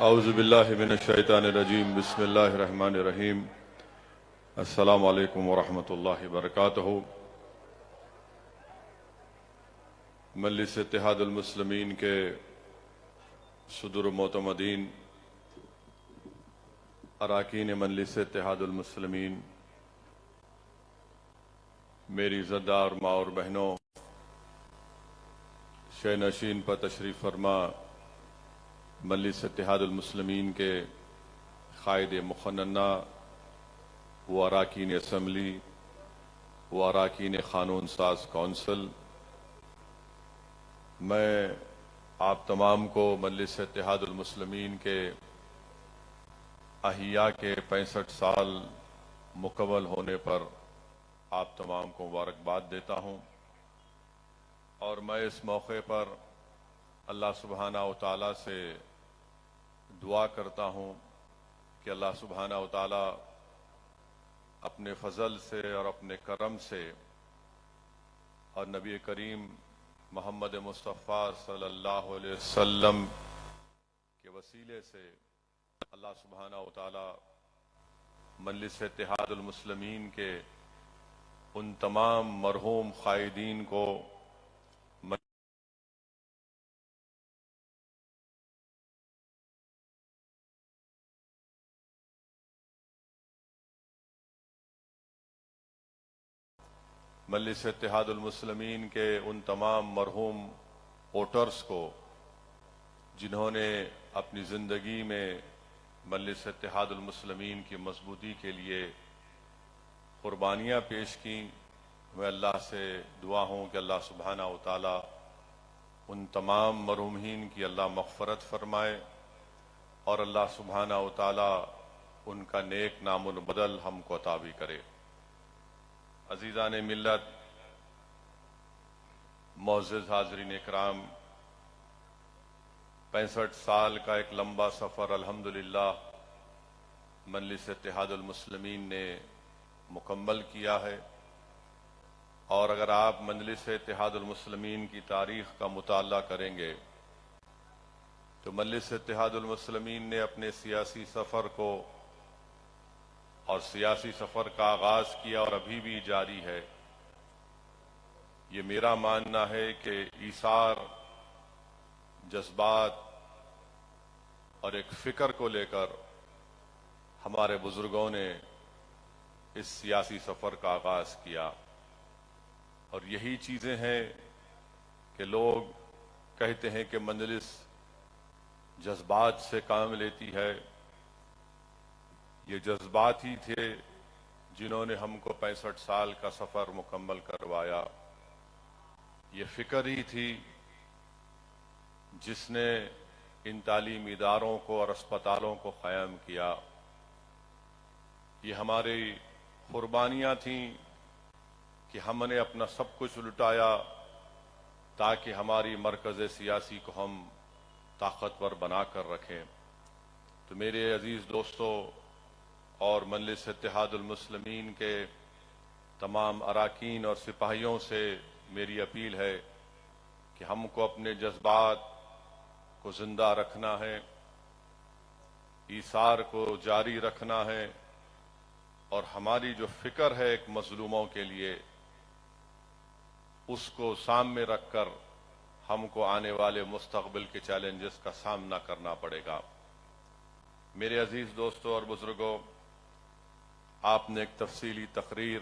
اعوذ باللہ من الشیطان الرجیم بسم اللہ الرحمن الرحیم السلام علیکم ورحمۃ اللہ وبرکاتہ۔ مجلس اتحاد المسلمین کے صدر معتمدین، اراکین مجلس اتحاد المسلمین، میری زدار ماں اور بہنوں، شہ نشین پر تشریف فرما مجلس اتحاد المسلمین کے قائد مقننہ و اراکین اسمبلی و اراکین قانون ساز کونسل، میں آپ تمام کو مجلس اتحاد المسلمین کے احیاء کے 65 سال مکمل ہونے پر آپ تمام کو مبارکباد دیتا ہوں، اور میں اس موقع پر اللہ سبحانہ و تعالیٰ سے دعا کرتا ہوں کہ اللہ سبحانہ و تعالیٰ اپنے فضل سے اور اپنے کرم سے اور نبی کریم محمد مصطفیٰ صلی اللہ علیہ وسلم کے وسیلے سے اللہ سبحانہ و تعالیٰ مجلس اتحاد المسلمین کے ان تمام مرحوم قائدین کو مجلس اتحاد المسلمین کے ان تمام مرحوم ووٹرز کو جنہوں نے اپنی زندگی میں مجلس اتحاد المسلمین کی مضبوطی کے لیے قربانیاں پیش کیں، میں اللہ سے دعا ہوں کہ اللہ سبحانہ و تعالی ان تمام مرحومین کی اللہ مغفرت فرمائے اور اللہ سبحانہ و تعالی ان کا نیک نام بدل ہم کو عطا بھی کرے۔ عزیزان ملت، معزز حاضرین اکرام، 65 سال کا ایک لمبا سفر الحمدللہ مجلس اتحاد المسلمین نے مکمل کیا ہے، اور اگر آپ مجلس اتحاد المسلمین کی تاریخ کا مطالعہ کریں گے تو مجلس اتحاد المسلمین نے اپنے سیاسی سفر کو اور سیاسی سفر کا آغاز کیا اور ابھی بھی جاری ہے۔ یہ میرا ماننا ہے کہ ایثار، جذبات اور ایک فکر کو لے کر ہمارے بزرگوں نے اس سیاسی سفر کا آغاز کیا، اور یہی چیزیں ہیں کہ لوگ کہتے ہیں کہ مجلس جذبات سے کام لیتی ہے۔ یہ جذبات ہی تھے جنہوں نے ہم کو 65 سال کا سفر مکمل کروایا، یہ فکر ہی تھی جس نے ان تعلیمی اداروں کو اور اسپتالوں کو قائم کیا، یہ ہماری قربانیاں تھیں کہ ہم نے اپنا سب کچھ لٹایا تاکہ ہماری مرکز سیاسی کو ہم طاقتور بنا کر رکھیں۔ تو میرے عزیز دوستو اور مجلس اتحاد المسلمین کے تمام اراکین اور سپاہیوں سے میری اپیل ہے کہ ہم کو اپنے جذبات کو زندہ رکھنا ہے، ایثار کو جاری رکھنا ہے، اور ہماری جو فکر ہے ایک مظلوموں کے لیے، اس کو سامنے رکھ کر ہم کو آنے والے مستقبل کے چیلنجز کا سامنا کرنا پڑے گا۔ میرے عزیز دوستوں اور بزرگوں، آپ نے ایک تفصیلی تقریر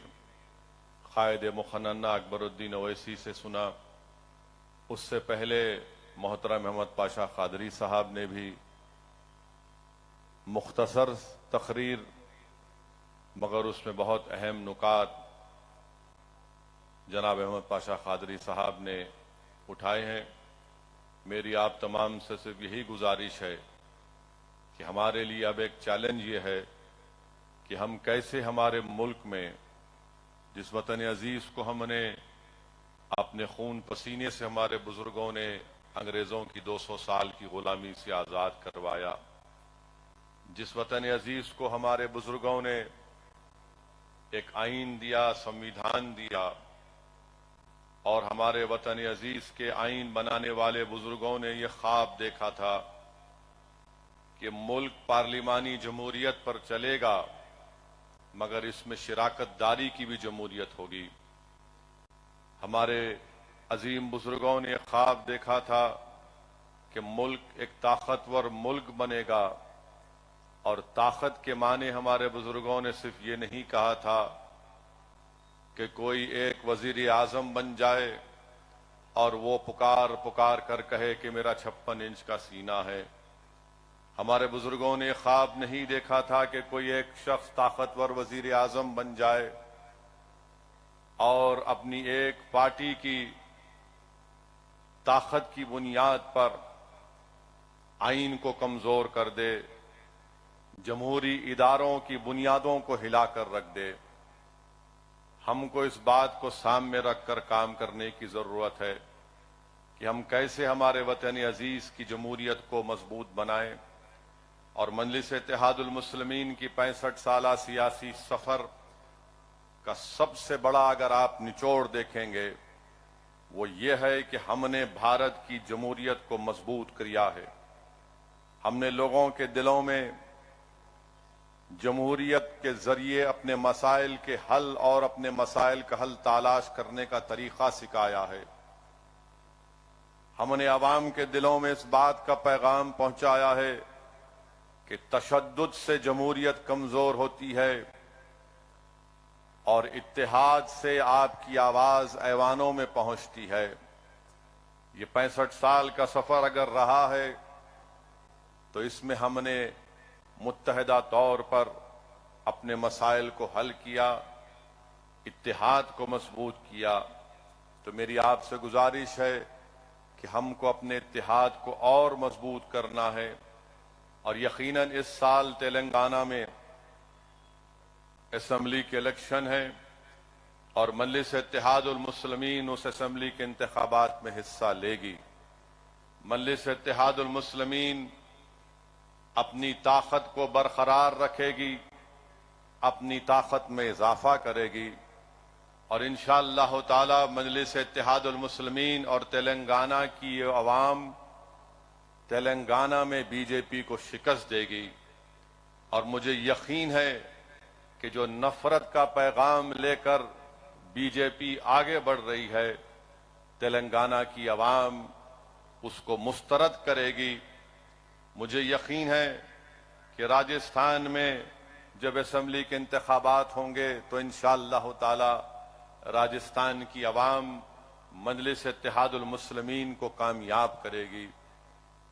قائد مقننہ اکبر الدین اویسی سے سنا، اس سے پہلے محترم احمد پاشا قادری صاحب نے بھی مختصر تقریر مگر اس میں بہت اہم نکات جناب احمد پاشا قادری صاحب نے اٹھائے ہیں۔ میری آپ تمام سے صرف یہی گزارش ہے کہ ہمارے لیے اب ایک چیلنج یہ ہے کہ ہم کیسے ہمارے ملک میں جس وطن عزیز کو ہم نے اپنے خون پسینے سے ہمارے بزرگوں نے انگریزوں کی 200 سال کی غلامی سے آزاد کروایا، جس وطن عزیز کو ہمارے بزرگوں نے ایک آئین دیا، سمویدھان دیا، اور ہمارے وطن عزیز کے آئین بنانے والے بزرگوں نے یہ خواب دیکھا تھا کہ ملک پارلیمانی جمہوریت پر چلے گا مگر اس میں شراکت داری کی بھی جمہوریت ہوگی۔ ہمارے عظیم بزرگوں نے خواب دیکھا تھا کہ ملک ایک طاقتور ملک بنے گا، اور طاقت کے معنی ہمارے بزرگوں نے صرف یہ نہیں کہا تھا کہ کوئی ایک وزیر اعظم بن جائے اور وہ پکار پکار کر کہے کہ میرا 56 انچ کا سینہ ہے۔ ہمارے بزرگوں نے خواب نہیں دیکھا تھا کہ کوئی ایک شخص طاقتور وزیر اعظم بن جائے اور اپنی ایک پارٹی کی طاقت کی بنیاد پر آئین کو کمزور کر دے، جمہوری اداروں کی بنیادوں کو ہلا کر رکھ دے۔ ہم کو اس بات کو سامنے رکھ کر کام کرنے کی ضرورت ہے کہ ہم کیسے ہمارے وطن عزیز کی جمہوریت کو مضبوط بنائیں، اور مجلس اتحاد المسلمین کی 65 سالہ سیاسی سفر کا سب سے بڑا اگر آپ نچوڑ دیکھیں گے وہ یہ ہے کہ ہم نے بھارت کی جمہوریت کو مضبوط کیا ہے۔ ہم نے لوگوں کے دلوں میں جمہوریت کے ذریعے اپنے مسائل کے حل اور اپنے مسائل کا حل تلاش کرنے کا طریقہ سکھایا ہے۔ ہم نے عوام کے دلوں میں اس بات کا پیغام پہنچایا ہے کہ تشدد سے جمہوریت کمزور ہوتی ہے اور اتحاد سے آپ کی آواز ایوانوں میں پہنچتی ہے۔ یہ 65 سال کا سفر اگر رہا ہے تو اس میں ہم نے متحدہ طور پر اپنے مسائل کو حل کیا، اتحاد کو مضبوط کیا۔ تو میری آپ سے گزارش ہے کہ ہم کو اپنے اتحاد کو اور مضبوط کرنا ہے، اور یقیناً اس سال تلنگانہ میں اسمبلی کے الیکشن ہے اور مجلس اتحاد المسلمین اس اسمبلی کے انتخابات میں حصہ لے گی۔ مجلس اتحاد المسلمین اپنی طاقت کو برقرار رکھے گی، اپنی طاقت میں اضافہ کرے گی، اور انشاءاللہ تعالی مجلس اتحاد المسلمین اور تلنگانہ کی عوام تلنگانہ میں بی جے پی کو شکست دے گی۔ اور مجھے یقین ہے کہ جو نفرت کا پیغام لے کر بی جے پی آگے بڑھ رہی ہے، تلنگانہ کی عوام اس کو مسترد کرے گی۔ مجھے یقین ہے کہ راجستھان میں جب اسمبلی کے انتخابات ہوں گے تو انشاءاللہ تعالی راجستھان کی عوام مجلس اتحاد المسلمین کو کامیاب کرے گی۔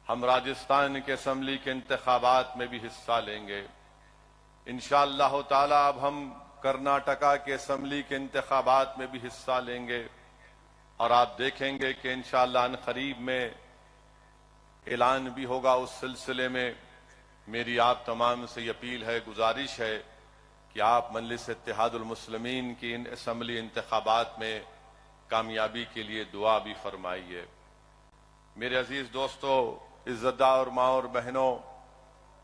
ہم راجستھان کے اسمبلی کے انتخابات میں بھی حصہ لیں گے انشاءاللہ تعالی۔ اب ہم کرناٹکا کے اسمبلی کے انتخابات میں بھی حصہ لیں گے، اور آپ دیکھیں گے کہ انشاءاللہ ان قریب میں اعلان بھی ہوگا۔ اس سلسلے میں میری آپ تمام سے یہ اپیل ہے، گزارش ہے کہ آپ مجلس اتحاد المسلمین کی ان اسمبلی انتخابات میں کامیابی کے لیے دعا بھی فرمائیے۔ میرے عزیز دوستو، عزتدار اور ماں اور بہنوں،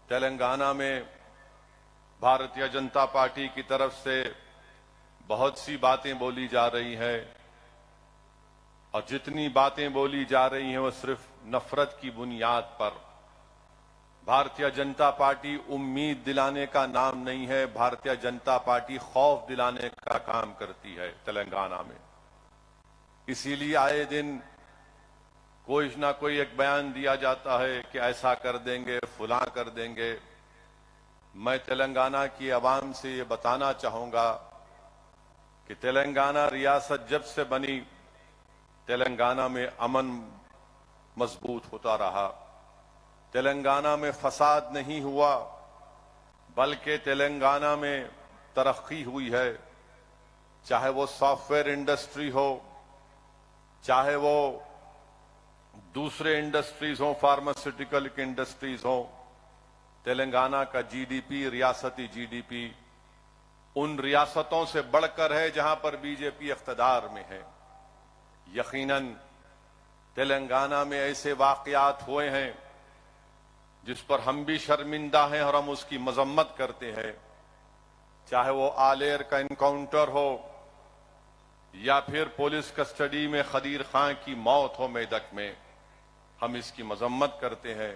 تلنگانہ میں بھارتیہ جنتا پارٹی کی طرف سے بہت سی باتیں بولی جا رہی ہیں، اور جتنی باتیں بولی جا رہی ہیں وہ صرف نفرت کی بنیاد پر۔ بھارتیہ جنتا پارٹی امید دلانے کا نام نہیں ہے، بھارتیہ جنتا پارٹی خوف دلانے کا کام کرتی ہے تلنگانہ میں۔ اسی لیے آئے دن کوئی نہ کوئی ایک بیان دیا جاتا ہے کہ ایسا کر دیں گے، فلاں کر دیں گے۔ میں تلنگانہ کی عوام سے یہ بتانا چاہوں گا کہ تلنگانہ ریاست جب سے بنی، تلنگانہ میں امن مضبوط ہوتا رہا، تلنگانہ میں فساد نہیں ہوا، بلکہ تلنگانہ میں ترقی ہوئی ہے۔ چاہے وہ سافٹ ویئر انڈسٹری ہو، چاہے وہ دوسرے انڈسٹریز ہوں، فارماسیوٹیکل کی انڈسٹریز ہوں، تلنگانہ کا جی ڈی پی، ریاستی جی ڈی پی ان ریاستوں سے بڑھ کر ہے جہاں پر بی جے پی اقتدار میں ہے۔ یقیناً تلنگانہ میں ایسے واقعات ہوئے ہیں جس پر ہم بھی شرمندہ ہیں اور ہم اس کی مذمت کرتے ہیں، چاہے وہ آلیر کا انکاؤنٹر ہو یا پھر پولیس کسٹڈی میں خدیر خان کی موت ہو میدک میں، ہم اس کی مذمت کرتے ہیں۔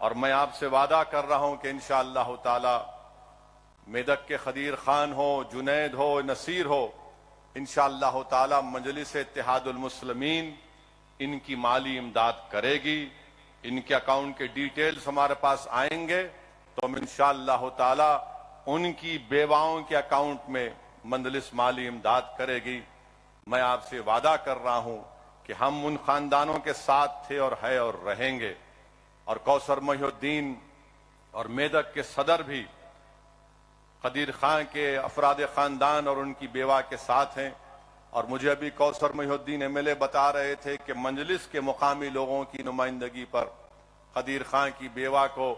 اور میں آپ سے وعدہ کر رہا ہوں کہ انشاءاللہ تعالی میدک کے خدیر خان ہو، جنید ہو، نصیر ہو، انشاءاللہ تعالی مجلس اتحاد المسلمین ان کی مالی امداد کرے گی. ان کے اکاؤنٹ کے ڈیٹیلز ہمارے پاس آئیں گے تو ہم انشاءاللہ تعالی ان کی بیواؤں کے اکاؤنٹ میں مجلس مالی امداد کرے گی. میں آپ سے وعدہ کر رہا ہوں کہ ہم ان خاندانوں کے ساتھ تھے اور ہے اور رہیں گے. اور کوثر محی الدین اور میدک کے صدر بھی خدیر خان کے افراد خاندان اور ان کی بیوہ کے ساتھ ہیں. اور مجھے ابھی کوثر محی الدین ایم ایل اے بتا رہے تھے کہ مجلس کے مقامی لوگوں کی نمائندگی پر خدیر خان کی بیوہ کو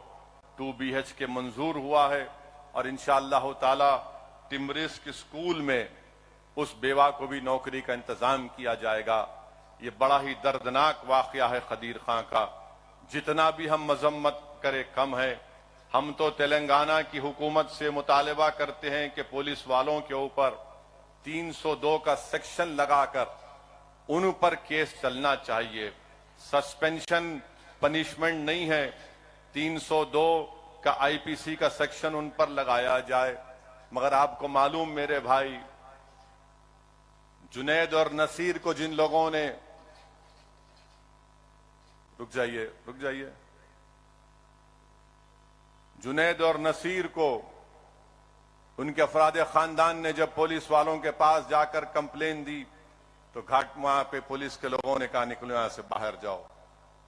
2 BH کے منظور ہوا ہے اور انشاءاللہ تعالی ٹمبرسک اسکول میں اس بیوہ کو بھی نوکری کا انتظام کیا جائے گا. یہ بڑا ہی دردناک واقعہ ہے خدیر خان کا. جتنا بھی ہم مذمت کرے کم ہے. ہم تو تلنگانہ کی حکومت سے مطالبہ کرتے ہیں کہ پولیس والوں کے اوپر 302 کا سیکشن لگا کر ان پر کیس چلنا چاہیے. سسپینشن پنشمنٹ نہیں ہے. 302 کا IPC کا سیکشن ان پر لگایا جائے. مگر آپ کو معلوم میرے بھائی، جنید اور نصیر کو جن لوگوں نے رک جائیے جنید اور نصیر کو ان کے افراد خاندان نے جب پولیس والوں کے پاس جا کر کمپلین دی تو گھاٹ وہاں پہ پولیس کے لوگوں نے کہا نکلو یہاں سے باہر جاؤ.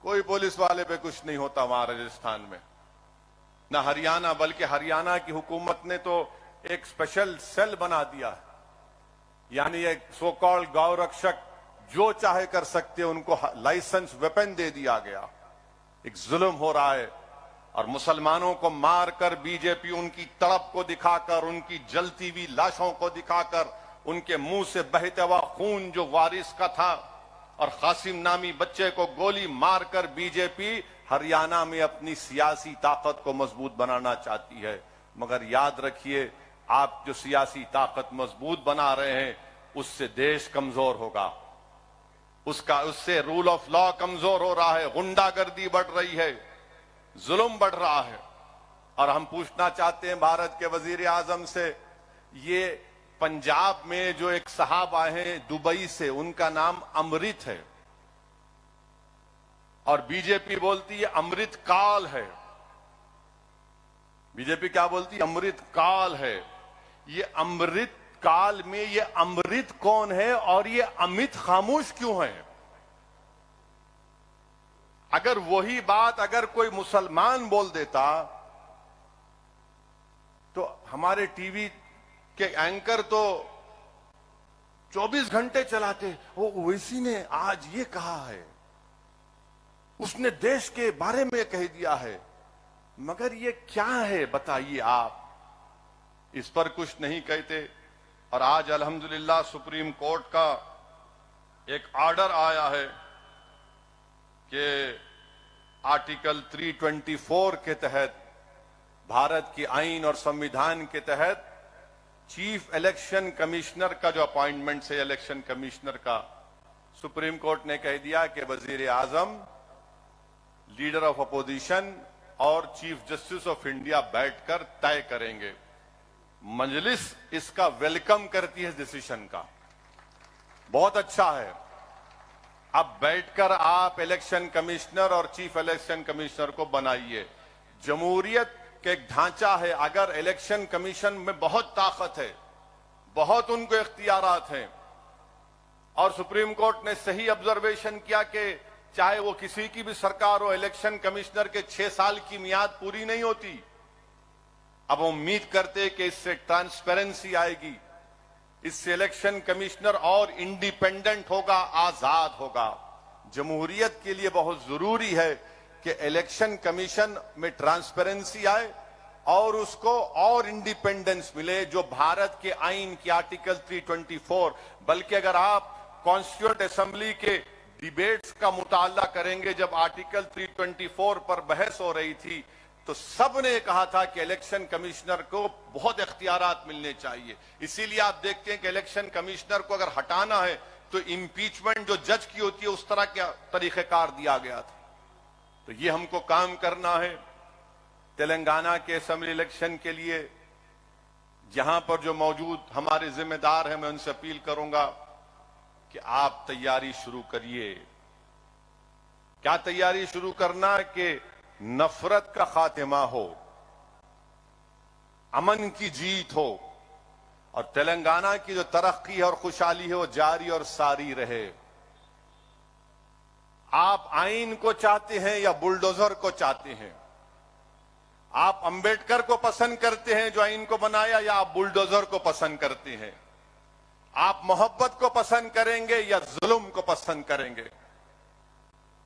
کوئی پولیس والے پہ کچھ نہیں ہوتا وہاں راجستھان میں، نہ ہریانہ، بلکہ ہریانہ کی حکومت نے تو ایک اسپیشل سیل بنا دیا ہے. یعنی ایک سو کال گاؤں رکشک جو چاہے کر سکتے، ان کو لائسنس ویپن دے دیا گیا. ایک ظلم ہو رہا ہے. اور مسلمانوں کو مار کر بی جے پی ان کی تڑپ کو دکھا کر، ان کی جلتی ہوئی لاشوں کو دکھا کر، ان کے منہ سے بہتا ہوا خون جو وارث کا تھا اور قاسم نامی بچے کو گولی مار کر بی جے پی ہریانہ میں اپنی سیاسی طاقت کو مضبوط بنانا چاہتی ہے. مگر یاد رکھیے، آپ جو سیاسی طاقت مضبوط بنا رہے ہیں اس سے دیش کمزور ہوگا. اس سے رول آف لا کمزور ہو رہا ہے، غنڈہ گردی بڑھ رہی ہے، ظلم بڑھ رہا ہے. اور ہم پوچھنا چاہتے ہیں بھارت کے وزیر اعظم سے، یہ پنجاب میں جو ایک صاحب آئے ہیں دبئی سے، ان کا نام امرت ہے اور بی جے پی بولتی ہے امرت کال ہے. بی جے پی کیا بولتی ہے؟ امرت کال ہے. یہ امرت کال میں یہ امرت کون ہے اور یہ امت خاموش کیوں ہے؟ اگر وہی بات اگر کوئی مسلمان بول دیتا تو ہمارے ٹی وی کے اینکر تو 24 گھنٹے چلاتے، وہ اویسی نے آج یہ کہا ہے، اس نے دیش کے بارے میں کہہ دیا ہے. مگر یہ کیا ہے بتائیے آپ؟ اس پر کچھ نہیں کہتے. اور آج الحمدللہ سپریم کورٹ کا ایک آرڈر آیا ہے کہ آرٹیکل 324 کے تحت، بھارت کی آئین اور سمویدھان کے تحت، چیف الیکشن کمشنر کا جو اپائنٹمنٹ ہے الیکشن کمشنر کا، سپریم کورٹ نے کہہ دیا کہ وزیر اعظم، لیڈر آف اپوزیشن اور چیف جسٹس آف انڈیا بیٹھ کر طے کریں گے. مجلس اس کا ویلکم کرتی ہے ڈیسیشن کا. بہت اچھا ہے. اب بیٹھ کر آپ الیکشن کمشنر اور چیف الیکشن کمشنر کو بنائیے. جمہوریت کا ایک ڈھانچہ ہے. اگر الیکشن کمیشن میں بہت طاقت ہے، بہت ان کو اختیارات ہیں، اور سپریم کورٹ نے صحیح آبزرویشن کیا کہ چاہے وہ کسی کی بھی سرکار ہو، الیکشن کمشنر کے 6 سال کی میعاد پوری نہیں ہوتی. اب امید کرتے کہ اس سے ٹرانسپیرنسی آئے گی، اس سے الیکشن کمشنر اور انڈیپینڈنٹ ہوگا، آزاد ہوگا. جمہوریت کے لیے بہت ضروری ہے کہ الیکشن کمیشن میں ٹرانسپیرنسی آئے اور اس کو اور انڈیپینڈنس ملے، جو بھارت کے آئین کی آرٹیکل 324. بلکہ اگر آپ کانسٹیٹیوئنٹ اسمبلی کے ڈیبیٹس کا مطالعہ کریں گے، جب آرٹیکل 324 پر بحث ہو رہی تھی تو سب نے کہا تھا کہ الیکشن کمشنر کو بہت اختیارات ملنے چاہیے. اسی لیے آپ دیکھتے ہیں کہ الیکشن کمشنر کو اگر ہٹانا ہے تو امپیچمنٹ جو جج کی ہوتی ہے اس طرح کا طریقہ کار دیا گیا تھا. تو تو یہ ہم کو کام کرنا ہے تلنگانہ کے اسمبلی الیکشن کے لیے. جہاں پر جو موجود ہمارے ذمہ دار ہیں میں ان سے اپیل کروں گا کہ آپ تیاری شروع کریے. کیا تیاری شروع کرنا کہ نفرت کا خاتمہ ہو, امن کی جیت ہو, اور تلنگانہ کی جو ترقی اور خوشحالی ہے وہ جاری اور ساری رہے. آپ آئین کو چاہتے ہیں یا بلڈوزر کو چاہتے ہیں؟ آپ امبیڈکر کو پسند کرتے ہیں جو آئین کو بنایا, یا آپ بلڈوزر کو پسند کرتے ہیں؟ آپ محبت کو پسند کریں گے یا ظلم کو پسند کریں گے؟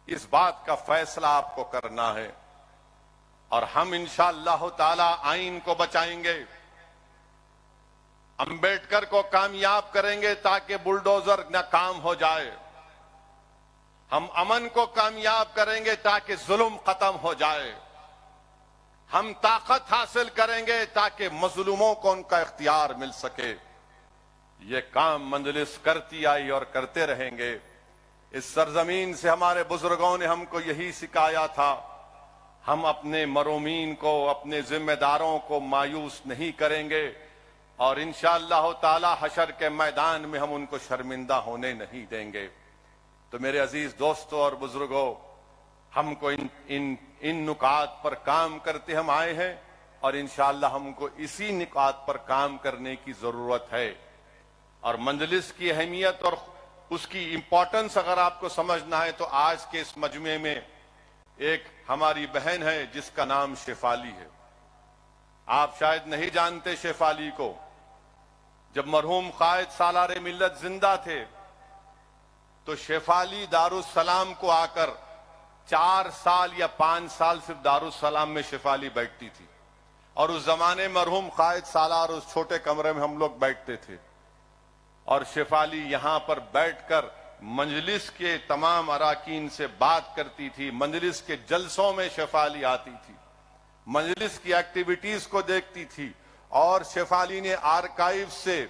اس بات کا فیصلہ آپ کو کرنا ہے. اور ہم انشاءاللہ تعالی آئین کو بچائیں گے, امبیڈکر کو کامیاب کریں گے تاکہ بلڈوزر ناکام ہو جائے. ہم امن کو کامیاب کریں گے تاکہ ظلم ختم ہو جائے. ہم طاقت حاصل کریں گے تاکہ مظلوموں کو ان کا اختیار مل سکے. یہ کام مجلس کرتی آئی اور کرتے رہیں گے. اس سرزمین سے ہمارے بزرگوں نے ہم کو یہی سکھایا تھا. ہم اپنے مرومین کو, اپنے ذمہ داروں کو مایوس نہیں کریں گے, اور انشاءاللہ تعالی حشر کے میدان میں ہم ان کو شرمندہ ہونے نہیں دیں گے. تو میرے عزیز دوستوں اور بزرگوں, ہم کو ان نکات پر کام کرتے ہم آئے ہیں, اور انشاءاللہ ہم کو اسی نکات پر کام کرنے کی ضرورت ہے. اور مجلس کی اہمیت اور اس کی امپورٹنس اگر آپ کو سمجھنا ہے تو آج کے اس مجمع میں ایک ہماری بہن ہے جس کا نام شیفالی ہے. آپ شاید نہیں جانتے شیفالی کو. جب مرحوم قائد سالار ملت زندہ تھے تو شیفالی دارالسلام کو آ کر 4 سال یا 5 سال صرف دارالسلام میں شیفالی بیٹھتی تھی. اور اس زمانے مرحوم قائد سالار اس چھوٹے کمرے میں ہم لوگ بیٹھتے تھے, اور شیفالی یہاں پر بیٹھ کر مجلس کے تمام اراکین سے بات کرتی تھی. مجلس کے جلسوں میں شیفالی آتی تھی, مجلس کی ایکٹیویٹیز کو دیکھتی تھی. اور شیفالی نے آرکائیو سے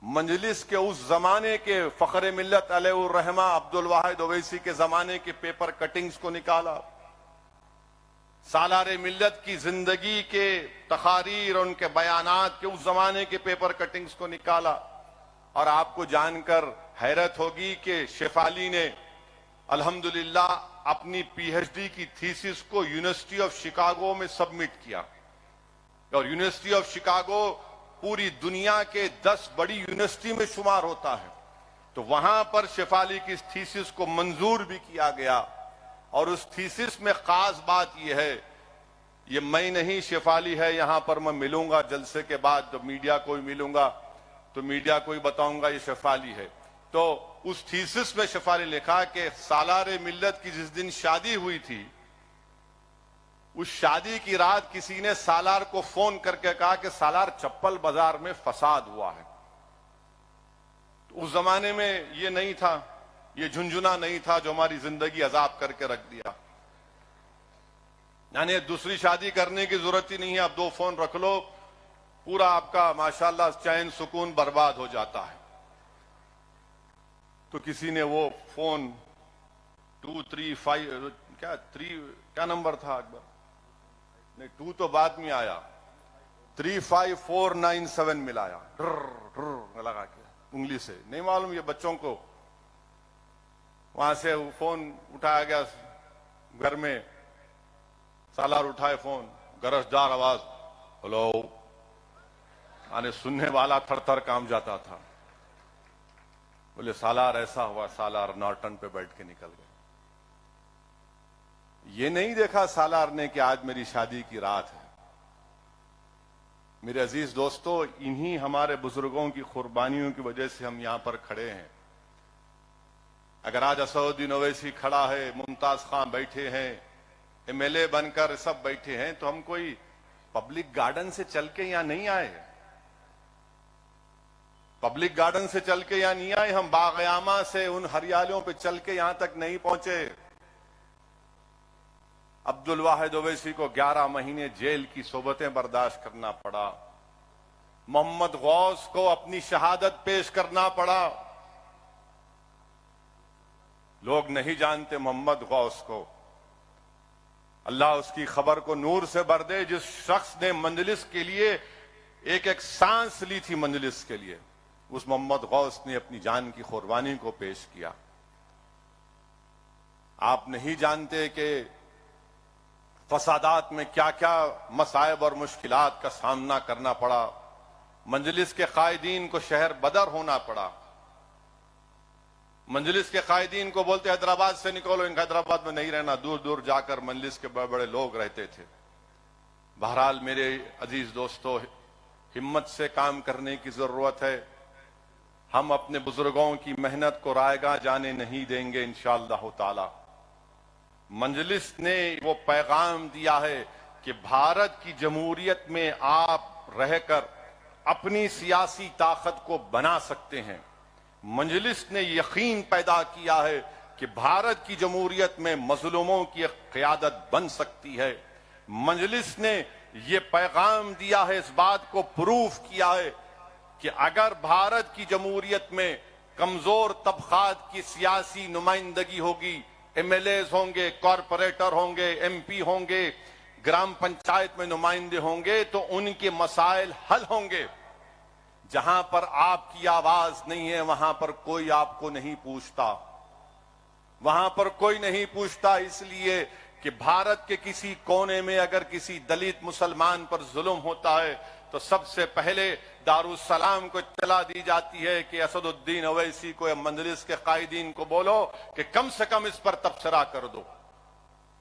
مجلس کے اس زمانے کے فخر ملت علیہ الرحمہ عبدالواحد اویسی کے زمانے کے پیپر کٹنگز کو نکالا, سالار ملت کی زندگی کے تقاریر اور ان کے بیانات کے اس زمانے کے پیپر کٹنگز کو نکالا. اور آپ کو جان کر حیرت ہوگی کہ شیفالی نے الحمدللہ اپنی پی ایچ ڈی کی تھیسس کو یونیورسٹی آف شکاگو میں سبمٹ کیا. اور یونیورسٹی آف شکاگو پوری دنیا کے 10 بڑی یونیورسٹی میں شمار ہوتا ہے. تو وہاں پر شیفالی کی اس تھیسس کو منظور بھی کیا گیا. اور اس تھیسس میں خاص بات یہ ہے, یہ میں نہیں شیفالی ہے, یہاں پر میں ملوں گا جلسے کے بعد, جب میڈیا کو بھی ملوں گا تو میڈیا کو بھی بتاؤں گا یہ شیفالی ہے. تو اس تھیسس میں شیفالی لکھا کہ سالار ملت کی جس دن شادی ہوئی تھی, اس شادی کی رات کسی نے سالار کو فون کر کے کہا کہ سالار چپل بازار میں فساد ہوا ہے. تو اس زمانے میں یہ نہیں تھا, یہ جھنجھنا نہیں تھا جو ہماری زندگی عذاب کر کے رکھ دیا. یعنی دوسری شادی کرنے کی ضرورت ہی نہیں ہے, اب 2 فون رکھ لو, پورا آپ کا ماشاءاللہ چین سکون برباد ہو جاتا ہے. تو کسی نے وہ فون 235 کیا نمبر تھا اکبر, نہیں 2 تو بعد میں آیا, 35497 ملایا, لگا کے انگلی سے, نہیں معلوم یہ بچوں کو. وہاں سے فون اٹھایا گیا گھر میں, سالار اٹھائے فون, گرجدار آواز, ہلو, آنے سننے والا تھر تھر کام جاتا تھا. بولے سالار ایسا ہوا, سالار نارٹن پہ بیٹھ کے نکل گئے. یہ نہیں دیکھا سالار نے کہ آج میری شادی کی رات ہے. میرے عزیز دوستو, انہی ہمارے بزرگوں کی قربانیوں کی وجہ سے ہم یہاں پر کھڑے ہیں. اگر آج اسدالدین اویسی کھڑا ہے, ممتاز خان بیٹھے ہیں, ایم ایل اے بن کر سب بیٹھے ہیں, تو ہم کوئی پبلک گارڈن سے چل کے یہاں نہیں آئے. پبلک گارڈن سے چل کے یہاں نہیں آئے, ہم باغ عامہ سے ان ہریالیوں پہ چل کے یہاں تک نہیں پہنچے. عبدالواحد اویسی کو 11 مہینے جیل کی صحبتیں برداشت کرنا پڑا. محمد غوث کو اپنی شہادت پیش کرنا پڑا. لوگ نہیں جانتے محمد غوث کو, اللہ اس کی خبر کو نور سے بھر دے جس شخص نے مجلس کے لیے ایک ایک سانس لی تھی، مجلس کے لیے اس محمد غوث نے اپنی جان کی قربانی کو پیش کیا۔ آپ نہیں جانتے کہ فسادات میں کیا کیا مصائب اور مشکلات کا سامنا کرنا پڑا، مجلس کے قائدین کو شہر بدر ہونا پڑا، مجلس کے قائدین کو بولتے حیدرآباد سے نکلو، ان حیدرآباد میں نہیں رہنا، دور دور جا کر مجلس کے بڑے بڑے لوگ رہتے تھے۔ بہرحال میرے عزیز دوستو، ہمت سے کام کرنے کی ضرورت ہے۔ ہم اپنے بزرگوں کی محنت کو رائے گاہ جانے نہیں دیں گے انشاءاللہ تعالی۔ مجلس نے وہ پیغام دیا ہے کہ بھارت کی جمہوریت میں آپ رہ کر اپنی سیاسی طاقت کو بنا سکتے ہیں۔ مجلس نے یقین پیدا کیا ہے کہ بھارت کی جمہوریت میں مظلوموں کی قیادت بن سکتی ہے۔ مجلس نے یہ پیغام دیا ہے، اس بات کو پروف کیا ہے کہ اگر بھارت کی جمہوریت میں کمزور طبقات کی سیاسی نمائندگی ہوگی، ایم ایل ایز ہوں گے، کارپوریٹر ہوں گے، ایم پی ہوں گے، گرام پنچایت میں نمائندے ہوں گے، تو ان کے مسائل حل ہوں گے۔ جہاں پر آپ کی آواز نہیں ہے وہاں پر کوئی آپ کو نہیں پوچھتا، وہاں پر کوئی نہیں پوچھتا، اس لیے کہ بھارت کے کسی کونے میں اگر کسی دلت مسلمان پر ظلم ہوتا ہے تو سب سے پہلے دارالسلام کو اطلاع دی جاتی ہے کہ اسد الدین اویسی کو یا مجلس کے قائدین کو بولو کہ کم سے کم اس پر تبصرہ کر دو،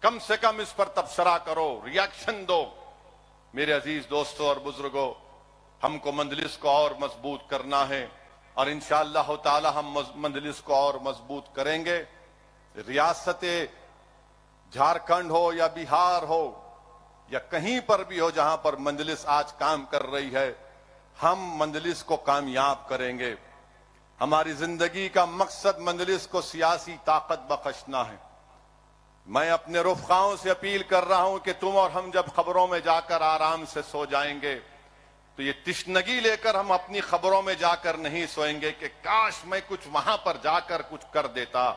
کم سے کم اس پر تبصرہ کرو، ریاکشن دو۔ میرے عزیز دوستوں اور بزرگوں، ہم کو مجلس کو اور مضبوط کرنا ہے، اور انشاءاللہ تعالی ہم مجلس کو اور مضبوط کریں گے۔ ریاست جھارکھنڈ ہو یا بہار ہو یا کہیں پر بھی ہو جہاں پر مجلس آج کام کر رہی ہے، ہم مجلس کو کامیاب کریں گے۔ ہماری زندگی کا مقصد مجلس کو سیاسی طاقت بخشنا ہے۔ میں اپنے رفقاؤں سے اپیل کر رہا ہوں کہ تم اور ہم جب خبروں میں جا کر آرام سے سو جائیں گے تو یہ تشنگی لے کر ہم اپنی خبروں میں جا کر نہیں سوئیں گے کہ کاش میں کچھ وہاں پر جا کر کچھ کر دیتا،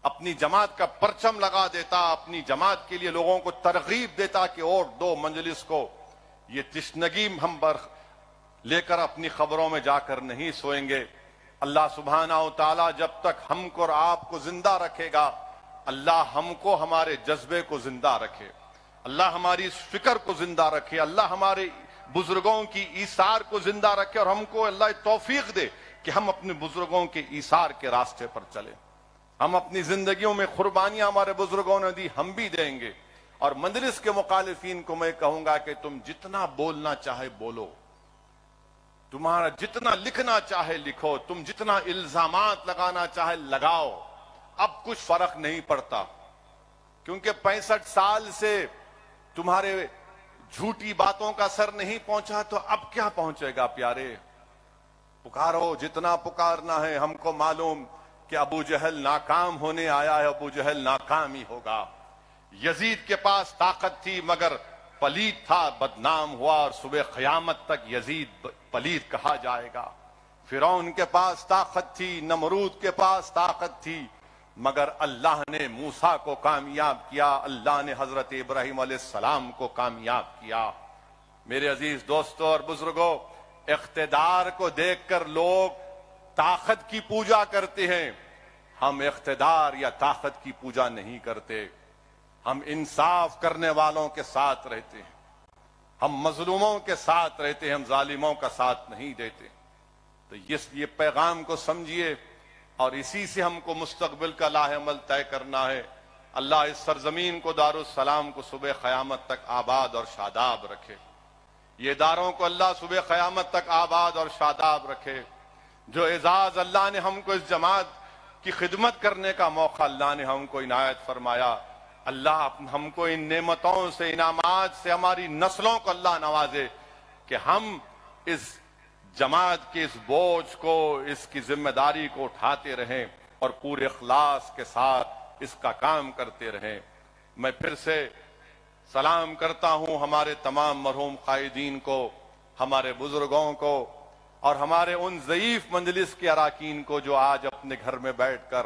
اپنی جماعت کا پرچم لگا دیتا، اپنی جماعت کے لیے لوگوں کو ترغیب دیتا کہ ووٹ دو مجلس کو۔ یہ تشنگی ہم لے کر اپنی خبروں میں جا کر نہیں سوئیں گے۔ اللہ سبحانہ و تعالی جب تک ہم کو اور آپ کو زندہ رکھے گا، اللہ ہم کو ہمارے جذبے کو زندہ رکھے، اللہ ہماری اس فکر کو زندہ رکھے، اللہ ہمارے بزرگوں کی ایثار کو زندہ رکھے، اور ہم کو اللہ توفیق دے کہ ہم اپنے بزرگوں کے ایثار کے راستے پر چلیں۔ ہم اپنی زندگیوں میں قربانیاں ہمارے بزرگوں نے دی، ہم بھی دیں گے۔ اور مجلس کے مخالفین کو میں کہوں گا کہ تم جتنا بولنا چاہے بولو، تمہارا جتنا لکھنا چاہے لکھو، تم جتنا الزامات لگانا چاہے لگاؤ، اب کچھ فرق نہیں پڑتا، کیونکہ 65 سال سے تمہارے جھوٹی باتوں کا اثر نہیں پہنچا تو اب کیا پہنچے گا پیارے؟ پکارو جتنا پکارنا ہے۔ ہم کو معلوم کہ ابو جہل ناکام ہونے آیا ہے، ابو جہل ناکام ہی ہوگا۔ یزید کے پاس طاقت تھی مگر پلید تھا، بدنام ہوا، اور صبح قیامت تک یزید پلید کہا جائے گا۔ فرعون کے پاس طاقت تھی، نمرود کے پاس طاقت تھی، مگر اللہ نے موسیٰ کو کامیاب کیا، اللہ نے حضرت ابراہیم علیہ السلام کو کامیاب کیا۔ میرے عزیز دوستوں اور بزرگوں، اقتدار کو دیکھ کر لوگ طاقت کی پوجا کرتے ہیں، ہم اقتدار یا طاقت کی پوجا نہیں کرتے، ہم انصاف کرنے والوں کے ساتھ رہتے ہیں، ہم مظلوموں کے ساتھ رہتے ہیں، ہم ظالموں کا ساتھ نہیں دیتے۔ تو یہ پیغام کو سمجھیے، اور اسی سے ہم کو مستقبل کا لاہ عمل طے کرنا ہے۔ اللہ اس سرزمین کو، دارالسلام کو صبح قیامت تک آباد اور شاداب رکھے، یہ اداروں کو اللہ صبح قیامت تک آباد اور شاداب رکھے۔ جو اعزاز اللہ نے ہم کو اس جماعت کی خدمت کرنے کا موقع اللہ نے ہم کو عنایت فرمایا، اللہ ہم کو ان نعمتوں سے، انعامات سے ہماری نسلوں کو اللہ نوازے کہ ہم اس جماعت کے اس بوجھ کو، اس کی ذمہ داری کو اٹھاتے رہیں اور پورے اخلاص کے ساتھ اس کا کام کرتے رہیں۔ میں پھر سے سلام کرتا ہوں ہمارے تمام مرحوم قائدین کو، ہمارے بزرگوں کو، اور ہمارے ان ضعیف مجلس کے اراکین کو جو آج اپنے گھر میں بیٹھ کر